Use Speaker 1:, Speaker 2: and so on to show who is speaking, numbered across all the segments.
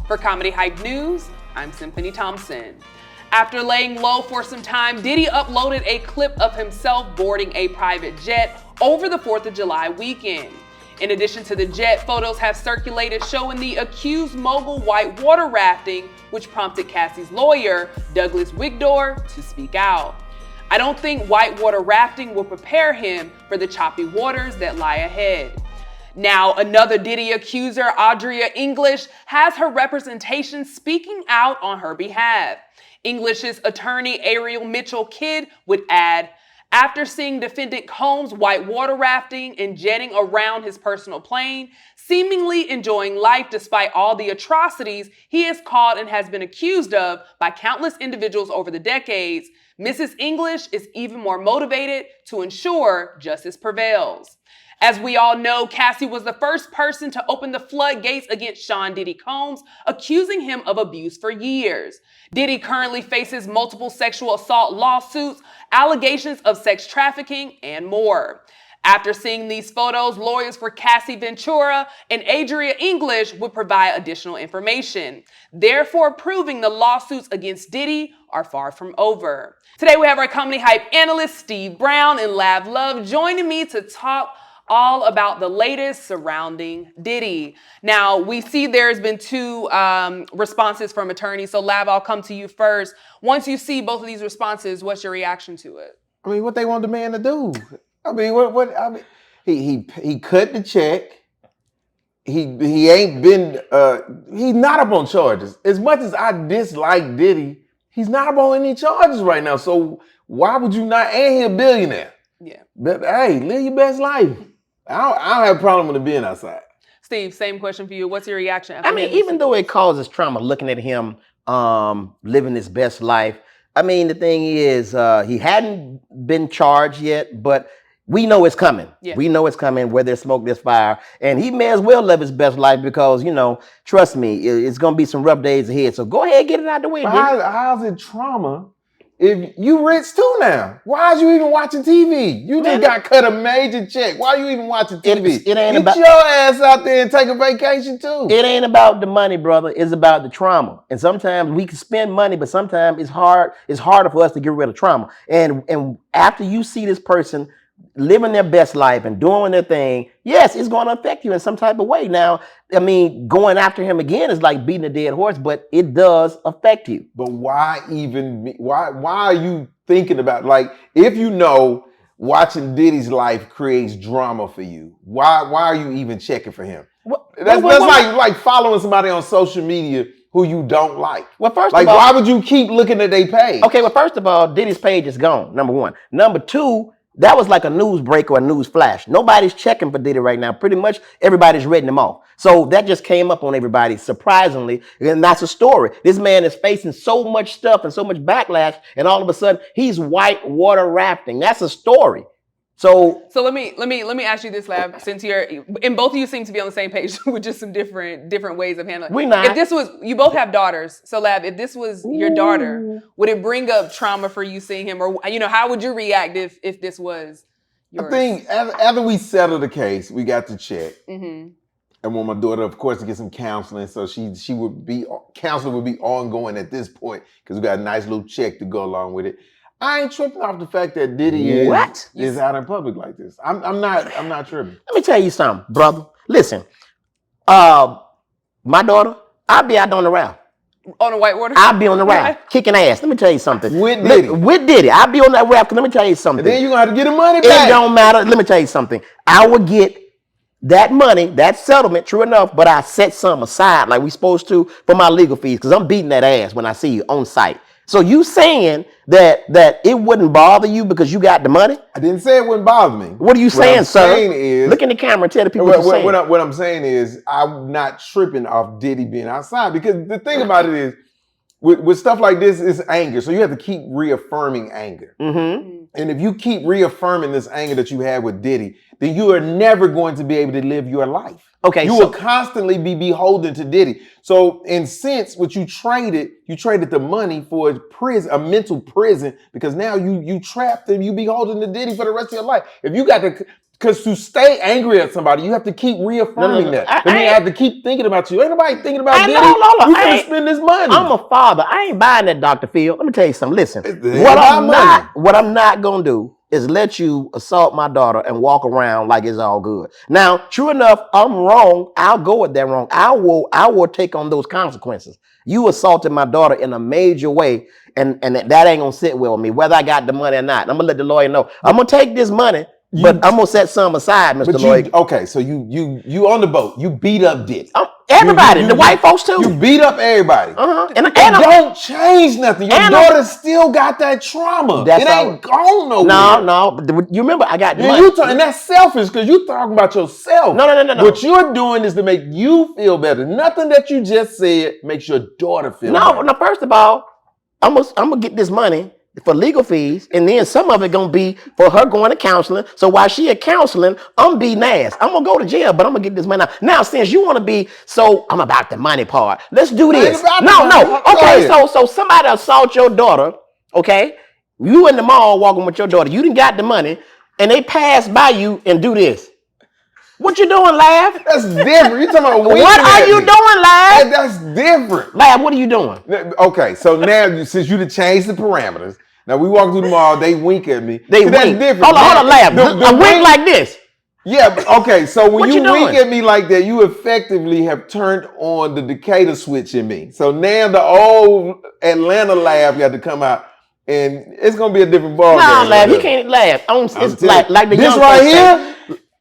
Speaker 1: For Comedy Hype News, I'm Symphony Thompson. After laying low for some time, Diddy uploaded a clip of himself boarding a private jet over the 4th of July weekend. In addition to the jet, photos have circulated showing the accused mogul white water rafting, which prompted Cassie's lawyer, Douglas Wigdor, to speak out. I don't think whitewater rafting will prepare him for the choppy waters that lie ahead. Now, another Diddy accuser, Audria English, has her representation speaking out on her behalf. English's attorney, Ariel Mitchell Kidd, would add, after seeing defendant Combs whitewater rafting and jetting around his personal plane, seemingly enjoying life despite all the atrocities he is called and has been accused of by countless individuals over the decades, Mrs. English is even more motivated to ensure justice prevails. As we all know, Cassie was the first person to open the floodgates against Sean Diddy Combs, accusing him of abuse for years. Diddy currently faces multiple sexual assault lawsuits, allegations of sex trafficking, and more. After seeing these photos, lawyers for Cassie Ventura and Adria English would provide additional information, therefore proving the lawsuits against Diddy are far from over. Today we have our Comedy Hype analyst Steve Brown and Lav Love joining me to talk all about the latest surrounding Diddy. Now, we see there's been two responses from attorneys. So Lav, I'll come to you first. Once you see both of these responses, what's your reaction to it?
Speaker 2: I mean, what they want the man to do? I mean, he cut the check. He ain't been, he's not up on charges. As much as I dislike Diddy, he's not up on any charges right now. So why would you not, and he a billionaire.
Speaker 1: Yeah.
Speaker 2: But hey, live your best life. I don't have a problem with him being outside.
Speaker 1: Steve, same question for you. What's your reaction?
Speaker 3: I mean, even though it causes trauma looking at him living his best life, I mean, the thing is, he hadn't been charged yet, but we know it's coming. Yeah. We know it's coming. Where there's smoke, there's fire. And he may as well live his best life because, you know, trust me, it's going to be some rough days ahead. So go ahead, get it out the way.
Speaker 2: How's it trauma? If you rich too now, why are you even watching TV? You just got cut a major check. Why are you even watching TV?
Speaker 3: It ain't
Speaker 2: Get
Speaker 3: about
Speaker 2: your ass out there and take a vacation too.
Speaker 3: It ain't about the money, brother. It's about the trauma. And sometimes we can spend money, but sometimes it's hard. It's harder for us to get rid of trauma. And after you see this person living their best life and doing their thing, yes, it's going to affect you in some type of way. Now, I mean, going after him again is like beating a dead horse, but it does affect you.
Speaker 2: But why are you thinking about, like, if you know watching Diddy's life creates drama for you, why are you even checking for him? That's like following somebody on social media who you don't like.
Speaker 3: Well, first
Speaker 2: of all,
Speaker 3: why
Speaker 2: would you keep looking at their page?
Speaker 3: Okay, well, first of all, Diddy's page is gone, number one. Number two, that was like a news break or a news flash. Nobody's checking for Diddy right now. Pretty much everybody's written him off. So that just came up on everybody, surprisingly. And that's a story. This man is facing so much stuff and so much backlash, and all of a sudden he's white water rafting. That's a story. So
Speaker 1: let me ask you this, Lab, since and both of you seem to be on the same page with just some different ways of handling it.
Speaker 3: We're not.
Speaker 1: If this was, you both have daughters. So Lab, if this was your daughter, would it bring up trauma for you seeing him? Or, you know, how would you react if this was yours?
Speaker 2: I think after we settled the case, we got the check. Mm-hmm. And want my daughter, of course, to get some counseling. So counseling would be ongoing at this point because we got a nice little check to go along with it. I ain't tripping off the fact that Diddy is out in public like this. I'm not tripping.
Speaker 3: Let me tell you something, brother. Listen, my daughter, I'll be out on the raft.
Speaker 1: On the whitewater?
Speaker 3: I'll be on the raft, kicking ass. Let me tell you something.
Speaker 2: With Diddy.
Speaker 3: With Diddy. I'll be on that raft, because let me tell you something.
Speaker 2: And then you're going to have to get the money back.
Speaker 3: It don't matter. Let me tell you something. I will get that money, that settlement, true enough, but I set some aside like we supposed to for my legal fees, because I'm beating that ass when I see you on site. So you saying that it wouldn't bother you because you got the money?
Speaker 2: I didn't say it wouldn't bother me.
Speaker 3: What are you saying, sir?
Speaker 2: Is,
Speaker 3: look in the camera and tell the people what you're saying.
Speaker 2: What I'm saying is I'm not tripping off Diddy being outside, because the thing about it is with stuff like this is anger. So you have to keep reaffirming anger. Mm-hmm. And if you keep reaffirming this anger that you have with Diddy, then you are never going to be able to live your life.
Speaker 3: Okay,
Speaker 2: you will constantly be beholden to Diddy. So in sense, what you traded the money for a mental prison, because now you trapped and you beholden to Diddy for the rest of your life. If you got to Because to stay angry at somebody, you have to keep reaffirming that. I have to keep thinking about you. Ain't nobody thinking about Diddy. We gonna spend this money.
Speaker 3: I'm a father. I ain't buying that, Dr. Phil. Let me tell you something. Listen, what I'm not gonna do is let you assault my daughter and walk around like it's all good. Now, true enough, I'm wrong. I'll go with that wrong. I will take on those consequences. You assaulted my daughter in a major way, and that ain't gonna sit well with me, whether I got the money or not. I'm gonna let the lawyer know. I'm gonna take this money. But I'm gonna set some aside, Mr. Lloyd.
Speaker 2: Okay, so you on the boat. You beat up Diddy.
Speaker 3: Everybody, the white folks too.
Speaker 2: You beat up everybody.
Speaker 3: And
Speaker 2: don't change nothing. Your daughter still got that trauma. It ain't gone nowhere.
Speaker 3: No. You remember I got money.
Speaker 2: And that's selfish because you talking about yourself.
Speaker 3: No.
Speaker 2: What you're doing is to make you feel better. Nothing that you just said makes your daughter feel better.
Speaker 3: No. First of all, I'm gonna get this money for legal fees, and then some of it gonna be for her going to counseling. So while she at counseling, I'm being ass. I'm gonna go to jail, but I'm gonna get this money out. Now, since you want to be so, I'm about the money part. Let's do this. No. Okay, so somebody assault your daughter. Okay, you in the mall walking with your daughter. You done got the money, and they pass by you and do this. What you doing, Laugh?
Speaker 2: That's different. You talking about
Speaker 3: what are you doing, Laugh?
Speaker 2: That's different.
Speaker 3: Laugh, what are you doing?
Speaker 2: Okay, so now since you done changed the parameters. Now we walk through the mall, they wink at me.
Speaker 3: They wink.
Speaker 2: That's different.
Speaker 3: Hold on, Laugh. A wink like this.
Speaker 2: Yeah, okay. So when you wink at me like that, you effectively have turned on the Decatur switch in me. So now the old Atlanta Laugh got to come out, and it's gonna be a different ball.
Speaker 3: No, Laugh. You can't laugh. It's like the
Speaker 2: this
Speaker 3: young
Speaker 2: right here.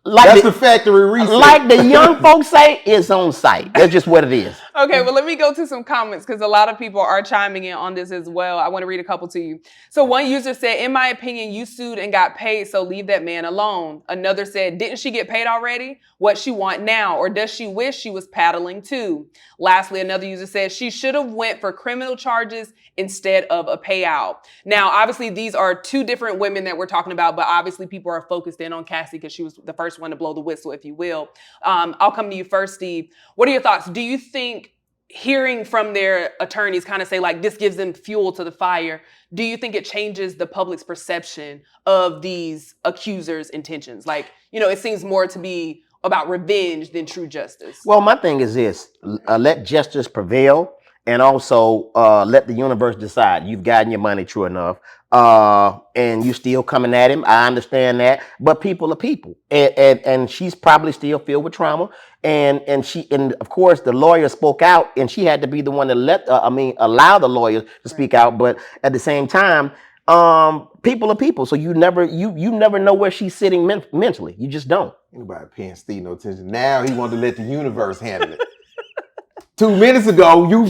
Speaker 2: That's the factory reset.
Speaker 3: Like the young folks say, it's on site. That's just what it is.
Speaker 1: Okay, well, let me go to some comments because a lot of people are chiming in on this as well. I want to read a couple to you. So one user said, in my opinion, you sued and got paid, so leave that man alone. Another said, didn't she get paid already? What she want now? Or does she wish she was paddling too? Lastly, another user said, she should have went for criminal charges instead of a payout. Now, obviously, these are two different women that we're talking about, but obviously people are focused in on Cassie because she was the first one to blow the whistle, if you will. I'll come to you first, Steve. What are your thoughts? Do you think hearing from their attorneys kind of say like this gives them fuel to the fire, do you think it changes the public's perception of these accusers' intentions? Like, it seems more to be about revenge than true justice.
Speaker 3: Well, my thing is this, let justice prevail. And also let the universe decide. You've gotten your money, true enough, and you still coming at him. I understand that, but people are people, and she's probably still filled with trauma. And of course the lawyer spoke out, and she had to be the one to allow the lawyers to speak out. But at the same time, people are people, so you never know where she's sitting mentally. You just don't.
Speaker 2: Anybody paying Steve no attention? Now he wanted to let the universe handle it. 2 minutes ago, you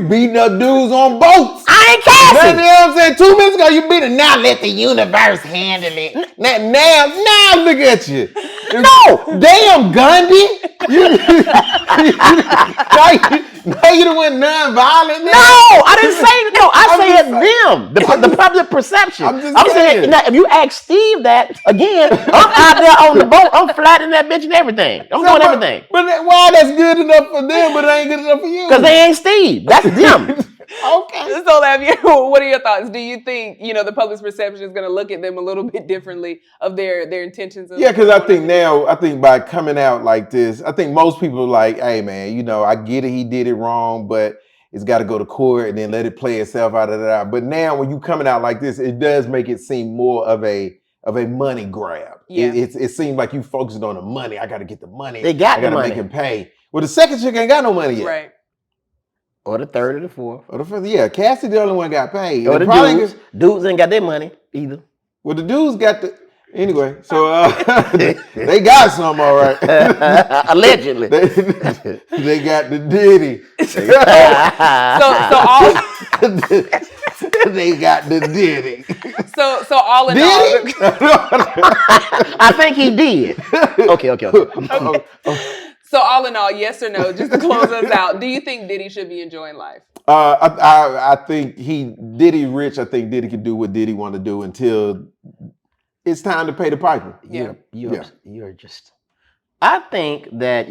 Speaker 2: beating up dudes on boats.
Speaker 3: I ain't Cassie.
Speaker 2: You know what I'm saying? 2 minutes ago, you beating. Now let the universe handle it. Now look at you.
Speaker 3: No,
Speaker 2: damn Gandhi. Now you done went non-violent.
Speaker 3: No, I didn't say no. I said them. The public perception. I'm saying now, if you ask Steve that again, I'm out there on the boat. I'm flattening that bitch and everything. I'm doing everything.
Speaker 2: But why that's good enough for them, but it ain't good enough for you?
Speaker 3: Because they ain't Steve. That's them.
Speaker 1: Okay. So, what are your thoughts? Do you think, the public's perception is going to look at them a little bit differently of their intentions?
Speaker 2: Yeah, because I think by coming out like this, I think most people are like, hey, man, I get it. He did it wrong, but it's got to go to court and then let it play itself out of that. But now when you coming out like this, it does make it seem more of a money grab.
Speaker 1: Yeah.
Speaker 2: It seems like you focused on the money. I got to get the money.
Speaker 3: They got the money.
Speaker 2: I got to make him pay. Well, the second chick ain't got no money yet.
Speaker 1: Right.
Speaker 3: Or the third or the fourth.
Speaker 2: Or the fifth. Yeah, Cassie the only one got paid.
Speaker 3: Or the dudes ain't got their money either.
Speaker 2: Well, the dudes got the... Anyway, so they got some, all right.
Speaker 3: Allegedly.
Speaker 2: They got the Diddy. They got the Diddy.
Speaker 1: So all in
Speaker 2: Diddy?
Speaker 1: all...
Speaker 3: I think he did. Okay.
Speaker 1: So all in all, yes or no, just to close us out, do you think Diddy should be enjoying life?
Speaker 2: I think Diddy rich. I think Diddy can do what Diddy want to do until it's time to pay the piper.
Speaker 3: You're just... I think that,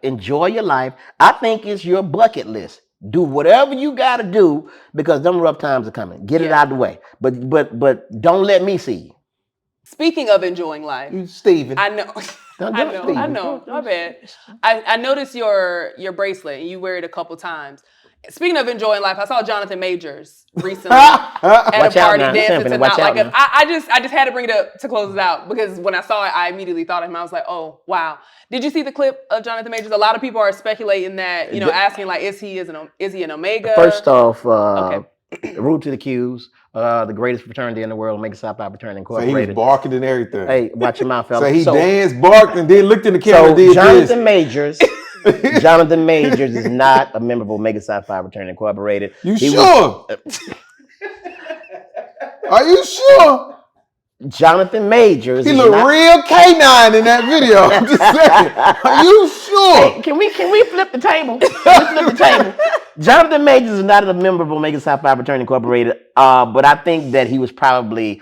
Speaker 3: enjoy your life. I think it's your bucket list. Do whatever you got to do because them rough times are coming. Get it out of the way. But don't let me see you.
Speaker 1: Speaking of enjoying life,
Speaker 2: Steven.
Speaker 1: I know. I know. My bad. I noticed your bracelet. You wear it a couple times. Speaking of enjoying life, I saw Jonathan Majors recently at
Speaker 3: Watch
Speaker 1: a
Speaker 3: out
Speaker 1: party
Speaker 3: now,
Speaker 1: dancing
Speaker 3: Symphony,
Speaker 1: to
Speaker 3: watch
Speaker 1: Not Like
Speaker 3: out
Speaker 1: Us.
Speaker 3: now.
Speaker 1: I just had to bring it up to close it out because when I saw it, I immediately thought of him. I was like, oh wow. Did you see the clip of Jonathan Majors? A lot of people are speculating that, asking like, is he an Omega?
Speaker 3: First off,
Speaker 1: Okay.
Speaker 3: Root to the Qs, the greatest fraternity in the world, Omega Psi Phi Fraternity
Speaker 2: So he was
Speaker 3: Incorporated.
Speaker 2: barking and everything.
Speaker 3: Hey, watch your mouth, fella.
Speaker 2: So he danced, barked, and then looked in the camera and
Speaker 3: So
Speaker 2: did
Speaker 3: Jonathan Majors, Jonathan Majors is not a member of Omega Psi Phi Fraternity Incorporated.
Speaker 2: You sure? Are you sure?
Speaker 3: Jonathan Majors.
Speaker 2: He
Speaker 3: is
Speaker 2: looked
Speaker 3: not,
Speaker 2: real canine in that video. I'm just saying. Are you sure?
Speaker 3: Hey, can we flip the table? Jonathan Majors is not a member of Omega Psi Phi Fraternity Incorporated, but I think that he was probably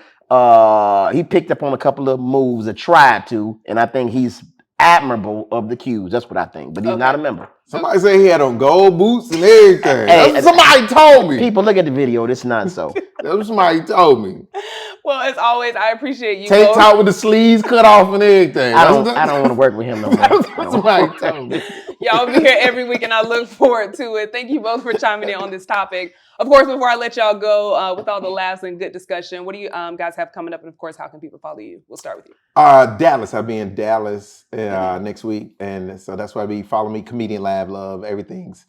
Speaker 3: he picked up on a couple of moves or tried to, and I think he's admirable of the Qs. That's what I think, but he's not a member.
Speaker 2: Somebody say he had on gold boots and everything.
Speaker 3: Hey,
Speaker 2: That's what somebody told me.
Speaker 3: People, look at the video. This is not so.
Speaker 2: That's what somebody told me.
Speaker 1: Well, as always, I appreciate you.
Speaker 2: Tank top with the sleeves cut off and everything.
Speaker 3: I don't want to work with him no more.
Speaker 2: That's what somebody told me.
Speaker 1: Y'all be here every week, and I look forward to it. Thank you both for chiming in on this topic. Of course, before I let y'all go with all the laughs and good discussion, what do you guys have coming up? And of course, how can people follow you? We'll start with you.
Speaker 2: Dallas. I'll be in Dallas next week. And so that's why follow me, Comedian Lab Love. Everything's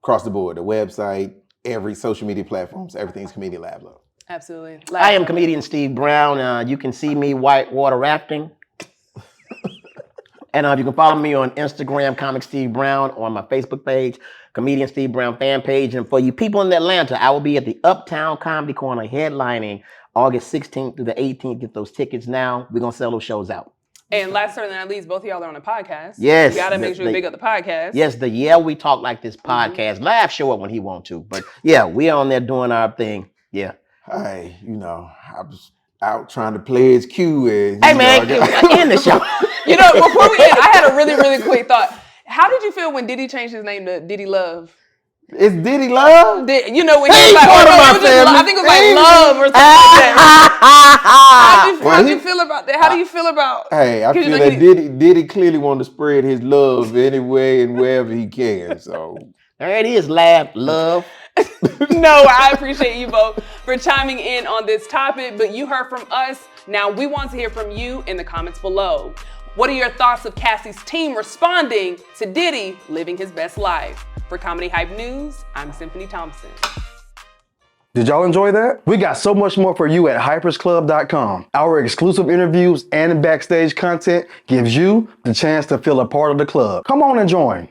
Speaker 2: across the board. The website, every social media platforms, everything's Comedian Lab Love.
Speaker 1: Absolutely.
Speaker 3: I am comedian Steve Brown. You can see me whitewater rafting. And you can follow me on Instagram, Comic Steve Brown, or on my Facebook page, Comedian Steve Brown fan page. And for you people in Atlanta, I will be at the Uptown Comedy Corner headlining August 16th through the 18th. Get those tickets now. We're going to sell those shows out.
Speaker 1: And last but not least, both of y'all are on a podcast.
Speaker 3: Yes.
Speaker 1: You got to make sure you big up the podcast.
Speaker 3: Yes, the Yeah We Talk Like This podcast. Live show up when he want to. But yeah, we're on there doing our thing. Yeah.
Speaker 2: Hey, I was out trying to play his cue.
Speaker 3: Hey, man, end the show.
Speaker 1: Before we end, I had a really, really quick thought. How did you feel when Diddy changed his name to Diddy Love?
Speaker 2: It's Diddy Love?
Speaker 1: When he was
Speaker 2: Hey,
Speaker 1: like,
Speaker 2: part of my family.
Speaker 1: I think it was like Love or something like that. How do you feel about that? How do you feel about...
Speaker 2: Hey, I feel that Diddy clearly wanted to spread his love any way and wherever he can, so...
Speaker 3: There it is, love.
Speaker 1: No, I appreciate you both for chiming in on this topic, but you heard from us. Now we want to hear from you in the comments below. What are your thoughts of Cassie's team responding to Diddy living his best life? For Comedy Hype News, I'm Symphony Thompson.
Speaker 4: Did y'all enjoy that? We got so much more for you at hypersclub.com. Our exclusive interviews and backstage content gives you the chance to feel a part of the club. Come on and join.